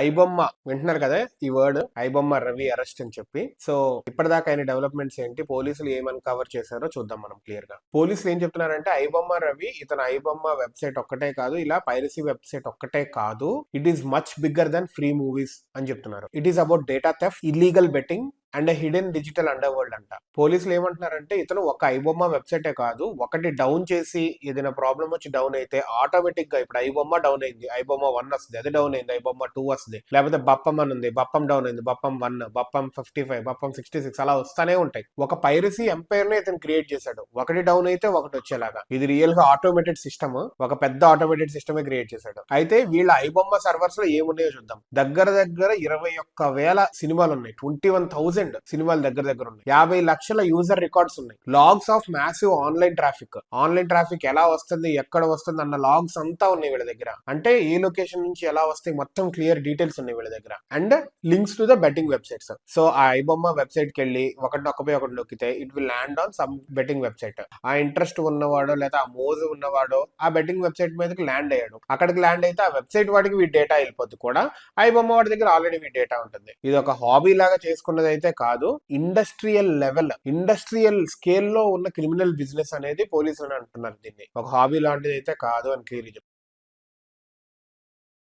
ఐబొమ్మ వింటున్నారు కదా ఈ వర్డ్, ఐబొమ్మ రవి అరెస్ట్ అని చెప్పి. సో ఇప్పటిదాకా అయిన డెవలప్మెంట్స్ ఏంటి, పోలీసులు ఏమని కవర్ చేశారో చూద్దాం మనం క్లియర్ గా. పోలీసులు ఏం చెప్తున్నారంటే ఐబొమ్మ రవి ఇతను ఐబొమ్మ వెబ్సైట్ ఒక్కటే కాదు, ఇలా పైరసీ వెబ్సైట్ ఒక్కటే కాదు, it is much bigger than free movies అని చెప్తున్నారు. It is about data theft, illegal betting and hidden digital under world అంట. పోలీసులు ఏమంటున్నారంటే ఇతను ఒక ఐబొమ్మ వెబ్సైటే కాదు, ఒకటి డౌన్ చేసి ఏదైనా ప్రాబ్లం వచ్చి డౌన్ అయితే ఆటోమేటిక్ గా ఇప్పుడు ఐబొమ్మ డౌన్ అయింది, ఐబొమ్మ 1 వస్తుంది, అది డౌన్ అయింది, ఐబొమ్మ 2 వస్తుంది, లేకపోతే బప్పం అని ఉంది, బప్పం డౌన్ అయింది, బప్పం 1, బప్పం 55, బప్పం 66 అలా వస్తానే ఉంటాయి. ఒక పైరసీ ఎంపైర్ ని ఇతను క్రియేట్ చేశాడు, ఒకటి డౌన్ అయితే ఒకటి వచ్చేలాగా. ఇది రియల్ గా ఆటోమేటెడ్ సిస్టమ్, ఒక పెద్ద ఆటోమేటెడ్ సిస్టమే క్రియేట్ చేశాడు. అయితే వీళ్ళ ఐబొమ్మ సర్వర్స్ లో ఏమున్నాయో చూద్దాం. దగ్గర 21,000 సినిమాలు ఉన్నాయి, 21,000 సినిమాలు దగ్గర ఉన్నాయి, 50 లక్షల యూజర్ రికార్డ్స్ ఉన్నాయి, logs of massive online traffic ఎలా వస్తుంది, ఎక్కడ వస్తుంది అన్న లాగ్స్ అంతా ఉన్నాయి వీళ్ళ దగ్గర. అంటే ఏ లొకేషన్ నుంచి ఎలా వస్తాయి మొత్తం క్లియర్ డీటెయిల్స్ ఉన్నాయి వీళ్ళ దగ్గర, and links to the betting websites. So ఆ ఐబొమ్మ వెబ్సైట్ కి వెళ్ళి ఒకటి నొక్కితే it will land on some betting website. ఆ ఇంట్రెస్ట్ ఉన్నవాడో లేదా ఆ మోజు ఉన్నవాడో ఆ బెట్టింగ్ వెబ్సైట్ మీదకి ల్యాండ్ అయ్యాడు, అక్కడికి ల్యాండ్ అయితే ఆ వెబ్సైట్ వాడికి వీ డేటా వెళ్ళిపోద్ది కూడా, ఐబొమ్మ వాడి దగ్గర ఆల్రెడీ వీ డేటా ఉంటుంది. ఇది ఒక హాబీ లాగా చేసుకున్నది అయితే కాదు, ఇండస్ట్రియల్ లెవెల్, ఇండస్ట్రియల్ స్కేల్ లో ఉన్న క్రిమినల్ బిజినెస్ అనేది పోలీసులు అంటున్నారు. దీన్ని ఒక హాబీ లాంటిది అయితే కాదు అని క్లియర్